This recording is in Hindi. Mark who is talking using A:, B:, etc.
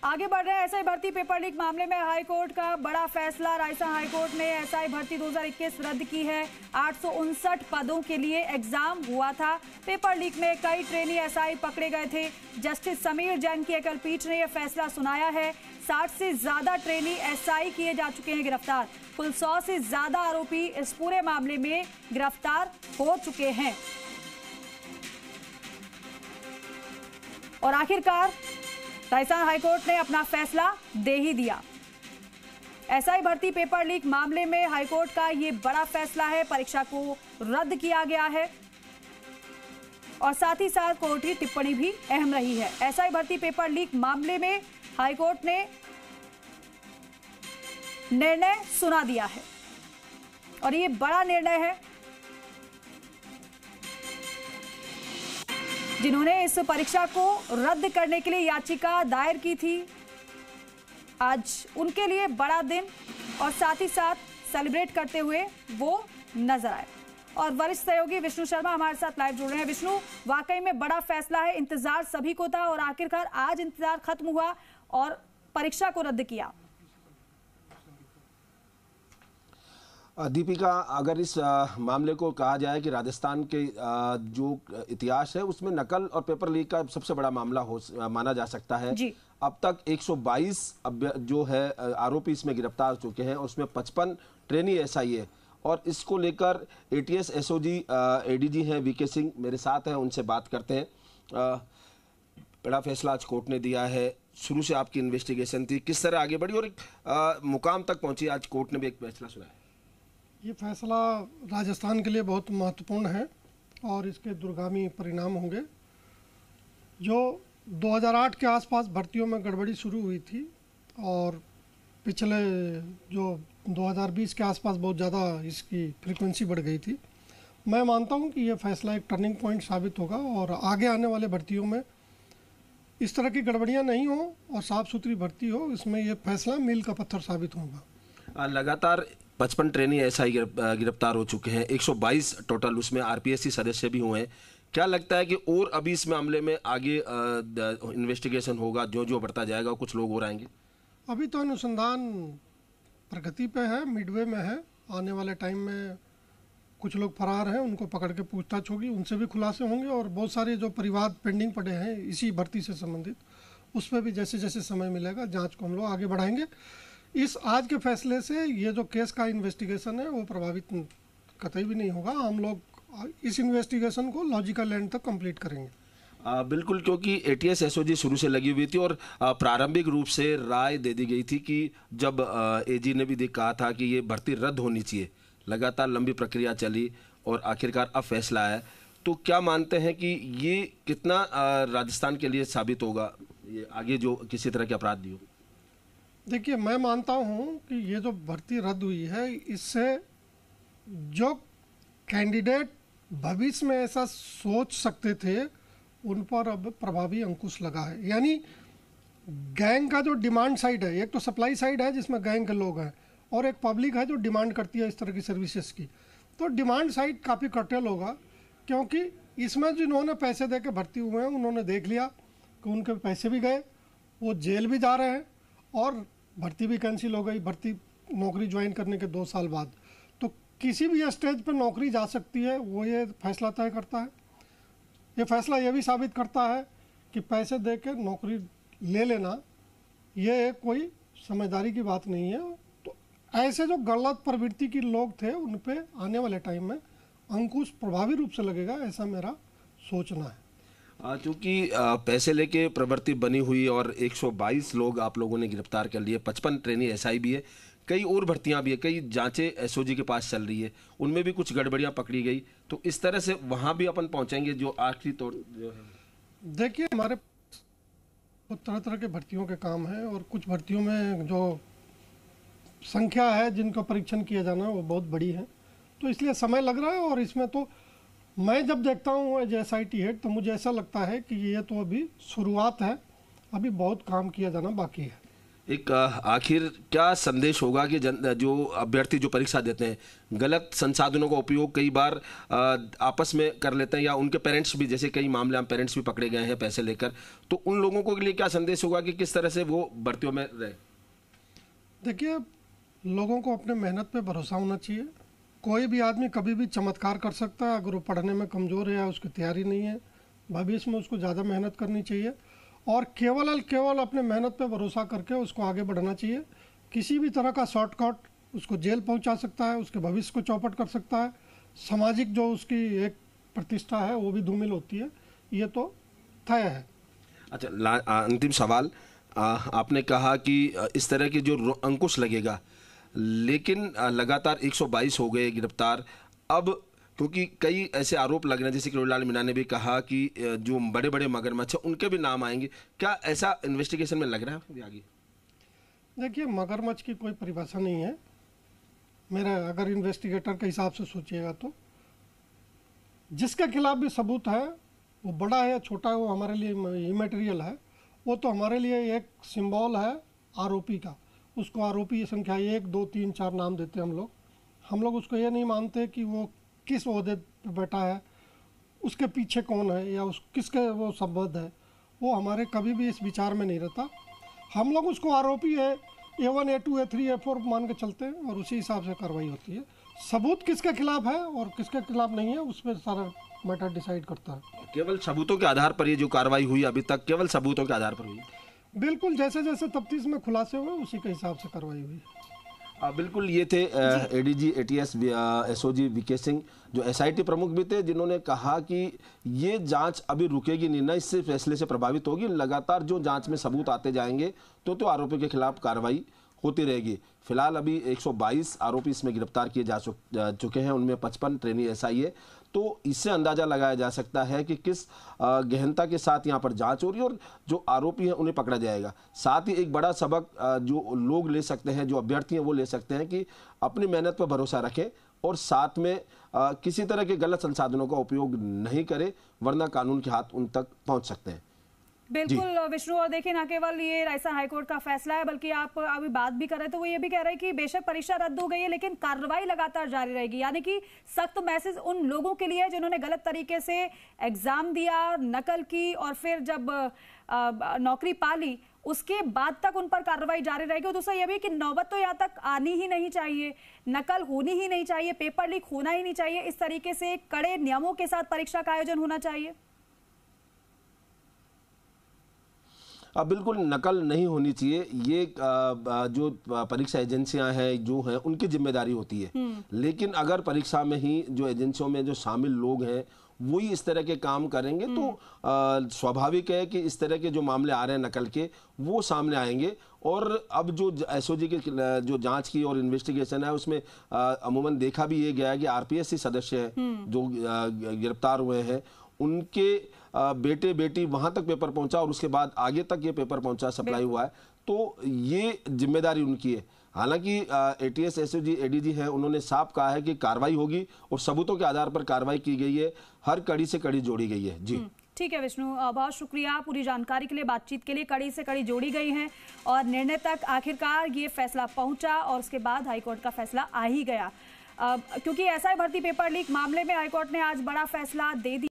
A: आगे बढ़ रहे हैं एसआई भर्ती पेपर लीक मामले में हाईकोर्ट का बड़ा फैसला। राजस्थान हाईकोर्ट ने एसआई भर्ती 2021 रद्द की है। 859 पदों के लिए एग्जाम हुआ था। पेपर लीक में कई ट्रेनी एसआई पकड़े गए थे। जस्टिस समीर जैन की एकल पीठ ने यह फैसला सुनाया है। 60 से ज्यादा ट्रेनी एसआई किए जा चुके हैं गिरफ्तार। कुल 100 से ज्यादा आरोपी इस पूरे मामले में गिरफ्तार हो चुके हैं। और आखिरकार राजस्थान हाईकोर्ट ने अपना फैसला दे ही दिया। एसआई भर्ती पेपर लीक मामले में हाईकोर्ट का यह बड़ा फैसला है। परीक्षा को रद्द किया गया है और साथ ही साथ कोर्ट की टिप्पणी भी अहम रही है। एसआई भर्ती पेपर लीक मामले में हाईकोर्ट ने निर्णय सुना दिया है और यह बड़ा निर्णय है। जिन्होंने इस परीक्षा को रद्द करने के लिए याचिका दायर की थी, आज उनके लिए बड़ा दिन और साथ ही साथ सेलिब्रेट करते हुए वो नजर आए। और वरिष्ठ सहयोगी विष्णु शर्मा हमारे साथ लाइव जुड़ रहे हैं। विष्णु, वाकई में बड़ा फैसला है, इंतजार सभी को था और आखिरकार आज इंतजार खत्म हुआ और परीक्षा को रद्द किया।
B: दीपिका, अगर इस मामले को कहा जाए कि राजस्थान के जो इतिहास है उसमें नकल और पेपर लीक का सबसे बड़ा मामला माना जा सकता है जी। अब तक 122 जो है आरोपी इसमें गिरफ्तार हो चुके हैं, उसमें 55 ट्रेनी एसआई है। और इसको लेकर एटीएस एसओजी एडीजी हैं वीके सिंह मेरे साथ हैं, उनसे बात करते हैं। बड़ा फैसला आज कोर्ट ने दिया है। शुरू से आपकी इन्वेस्टिगेशन थी, किस तरह आगे बढ़ी और एक मुकाम तक पहुंची, आज कोर्ट ने भी एक फैसला सुनाया।
C: ये फैसला राजस्थान के लिए बहुत महत्वपूर्ण है और इसके दूरगामी परिणाम होंगे। जो 2008 के आसपास भर्तियों में गड़बड़ी शुरू हुई थी और पिछले जो 2020 के आसपास बहुत ज़्यादा इसकी फ्रीक्वेंसी बढ़ गई थी। मैं मानता हूँ कि ये फैसला एक टर्निंग पॉइंट साबित होगा और आगे आने वाले भर्तियों में इस तरह की गड़बड़ियाँ नहीं हो और साफ़ सुथरी भर्ती हो, इसमें ये फैसला मील का पत्थर साबित होगा।
B: लगातार 55 ट्रेनी एसआई गिरफ्तार हो चुके हैं, 122 टोटल, उसमें आरपीएससी सदस्य भी हुए हैं। क्या लगता है कि और अभी इस मामले में आगे इन्वेस्टिगेशन होगा, जो जो बढ़ता जाएगा कुछ लोग और आएंगे?
C: अभी तो अनुसंधान प्रगति पे है, मिडवे में है। आने वाले टाइम में कुछ लोग फरार हैं, उनको पकड़ के पूछताछ होगी, उनसे भी खुलासे होंगे और बहुत सारे जो परिवाद पेंडिंग पड़े हैं इसी भर्ती से संबंधित, उस पर भी जैसे जैसे समय मिलेगा जाँच को हम लोग आगे बढ़ाएंगे। इस आज के फैसले से ये जो केस का इन्वेस्टिगेशन है वो प्रभावित कतई भी नहीं होगा। हम लोग इस इन्वेस्टिगेशन को लॉजिकल एंड तक कंप्लीट करेंगे।
B: बिल्कुल, क्योंकि एटीएस एसओजी शुरू से लगी हुई थी और प्रारंभिक रूप से राय दे दी गई थी कि जब एजी ने भी कहा था कि ये भर्ती रद्द होनी चाहिए। लगातार लंबी प्रक्रिया चली और आखिरकार अब फैसला है। तो क्या मानते हैं कि ये कितना राजस्थान के लिए साबित होगा, ये आगे जो किसी तरह के अपराध हो?
C: देखिए, मैं मानता हूँ कि ये जो भर्ती रद्द हुई है, इससे जो कैंडिडेट भविष्य में ऐसा सोच सकते थे उन पर अब प्रभावी अंकुश लगा है। यानी गैंग का जो डिमांड साइड है, एक तो सप्लाई साइड है जिसमें गैंग के लोग हैं और एक पब्लिक है जो डिमांड करती है इस तरह की सर्विसेज की। तो डिमांड साइड काफ़ी कर्टेल होगा, क्योंकि इसमें जिन्होंने पैसे दे के भर्ती हुए हैं उन्होंने देख लिया कि उनके पैसे भी गए, वो जेल भी जा रहे हैं और भर्ती भी कैंसिल हो गई। भर्ती नौकरी ज्वाइन करने के 2 साल बाद तो किसी भी स्टेज पर नौकरी जा सकती है, वो ये फैसला तय करता है। ये फैसला ये भी साबित करता है कि पैसे दे के नौकरी ले लेना ये कोई समझदारी की बात नहीं है। तो ऐसे जो गलत प्रवृत्ति के लोग थे उन पे आने वाले टाइम में अंकुश प्रभावी रूप से लगेगा, ऐसा मेरा सोचना है।
B: चूँकि पैसे लेके प्रवृत्ति बनी हुई और 122 लोग आप लोगों ने गिरफ्तार कर लिए, 55 ट्रेनी एसआई भी है, कई और भर्तियां भी है, कई जांचें एसओजी के पास चल रही है, उनमें भी कुछ गड़बड़ियां पकड़ी गई। तो इस तरह से वहां भी अपन पहुंचेंगे जो आखिरी तौर जो है।
C: देखिए, हमारे तरह तरह के भर्तियों के काम है और कुछ भर्तियों में जो संख्या है जिनका परीक्षण किया जाना वो बहुत बड़ी है, तो इसलिए समय लग रहा है। और इसमें तो मैं जब देखता हूँ एज एसआईटी हेड तो मुझे ऐसा लगता है कि ये तो अभी शुरुआत है, अभी बहुत काम किया जाना बाकी है।
B: एक आखिर क्या संदेश होगा कि जो अभ्यर्थी जो परीक्षा देते हैं गलत संसाधनों का उपयोग कई बार आपस में कर लेते हैं, या उनके पेरेंट्स भी, जैसे कई मामले में पेरेंट्स भी पकड़े गए हैं पैसे लेकर, तो उन लोगों को के लिए क्या संदेश होगा कि किस तरह से वो भर्तियों में रहे?
C: देखिए, लोगों को अपने मेहनत पे भरोसा होना चाहिए। कोई भी आदमी कभी भी चमत्कार कर सकता है। अगर वो पढ़ने में कमज़ोर है या उसकी तैयारी नहीं है, भविष्य में उसको ज़्यादा मेहनत करनी चाहिए और केवल अपने मेहनत पे भरोसा करके उसको आगे बढ़ना चाहिए। किसी भी तरह का शॉर्टकट उसको जेल पहुंचा सकता है, उसके भविष्य को चौपट कर सकता है, सामाजिक जो उसकी एक प्रतिष्ठा है वो भी धूमिल होती है, ये तो तय है।
B: अच्छा, अंतिम सवाल, आपने कहा कि इस तरह के जो अंकुश लगेगा, लेकिन लगातार 122 हो गए गिरफ्तार। अब क्योंकि कई ऐसे आरोप लग रहे हैं, जैसे कि रोहिलाल मीणा ने भी कहा कि जो बड़े बड़े मगरमच्छ हैं उनके भी नाम आएंगे, क्या ऐसा इन्वेस्टिगेशन में लग रहा है आगे?
C: देखिए, मगरमच्छ की कोई परिभाषा नहीं है। मेरा अगर इन्वेस्टिगेटर के हिसाब से सोचिएगा तो जिसके खिलाफ भी सबूत है, वो बड़ा है या छोटा है, वो हमारे लिए इमैटेरियल है। वो तो हमारे लिए एक सिंबल है आरोपी का। उसको आरोपी संख्या 1, 2, 3, 4 नाम देते हैं हम लोग उसको ये नहीं मानते कि वो किस ओहदे पे बैठा है, उसके पीछे कौन है या किसके वो संबंध है, वो हमारे कभी भी इस विचार में नहीं रहता। हम लोग उसको आरोपी है A1, A2, A3, A4 मान के चलते हैं और उसी हिसाब से कार्रवाई होती है। सबूत किसके खिलाफ है और किसके खिलाफ नहीं है, उसमें सारा मैटर डिसाइड करता है।
B: केवल सबूतों के आधार पर ये जो कार्रवाई हुई अभी तक केवल सबूतों के आधार पर हुई?
C: बिल्कुल, जैसे जैसे तफ्तीश में खुलासे हुए उसी के हिसाब से कार्रवाई हुई।
B: बिल्कुल, ये थे ADG ATS SOG VK Singh, जो एसआईटी प्रमुख भी थे, जिन्होंने कहा कि ये जांच अभी रुकेगी नहीं, ना इससे फैसले से प्रभावित होगी। लगातार जो जांच में सबूत आते जाएंगे तो आरोपियों के खिलाफ कार्रवाई होती रहेगी। फिलहाल अभी 122 आरोपी इसमें गिरफ्तार किए जा चुके हैं, उनमें 55 ट्रेनी एसआई है। तो इससे अंदाजा लगाया जा सकता है कि किस गहनता के साथ यहाँ पर जांच हो रही है और जो आरोपी हैं उन्हें पकड़ा जाएगा। साथ ही एक बड़ा सबक जो लोग ले सकते हैं, जो अभ्यर्थी हैं वो ले सकते हैं कि अपनी मेहनत पर भरोसा रखें और साथ में किसी तरह के गलत संसाधनों का उपयोग नहीं करें, वरना कानून के हाथ उन तक पहुंच सकते हैं।
A: बिल्कुल विष्णु, और देखिए ना केवल ये राजस्थान हाईकोर्ट का फैसला है, बल्कि आप अभी बात भी कर रहे थे, वो ये भी कह रहे हैं कि बेशक परीक्षा रद्द हो गई है लेकिन कार्रवाई लगातार जारी रहेगी। यानी कि सख्त मैसेज उन लोगों के लिए जिन्होंने गलत तरीके से एग्जाम दिया, नकल की और फिर जब नौकरी पा ली उसके बाद तक उन पर कार्रवाई जारी रहेगी। और दूसरा यह भी कि नौबत तो यहाँ तक आनी ही नहीं चाहिए, नकल होनी ही नहीं चाहिए, पेपर लीक होना ही नहीं चाहिए। इस तरीके से कड़े नियमों के साथ परीक्षा का आयोजन होना चाहिए।
B: बिल्कुल नकल नहीं होनी चाहिए। ये जो परीक्षा एजेंसियां हैं जो हैं उनकी जिम्मेदारी होती है, लेकिन अगर परीक्षा में ही जो एजेंसियों में जो शामिल लोग हैं वही इस तरह के काम करेंगे तो स्वाभाविक है कि इस तरह के जो मामले आ रहे हैं नकल के वो सामने आएंगे। और अब जो एसओजी की जो जांच की और इन्वेस्टिगेशन है उसमें अमूमन देखा भी ये गया है कि आरपीएससी सदस्य हैं जो गिरफ्तार हुए हैं, उनके बेटे बेटी वहां तक पेपर पहुंचा और उसके बाद आगे तक ये पेपर पहुंचा, सप्लाई हुआ है, तो ये जिम्मेदारी उनकी है। हालांकि एटीएस एसओजी एडीजी है, उन्होंने साफ कहा है कि कार्रवाई होगी और सबूतों के आधार पर कार्रवाई की गई है, हर कड़ी से कड़ी जोड़ी गई है। जी
A: ठीक है विष्णु, बहुत शुक्रिया पूरी जानकारी के लिए, बातचीत के लिए। कड़ी से कड़ी जोड़ी गई है और निर्णय तक आखिरकार ये फैसला पहुंचा और उसके बाद हाईकोर्ट का फैसला आ ही गया। क्योंकि एसआई भर्ती पेपर लीक मामले में हाईकोर्ट ने आज बड़ा फैसला दे दिया।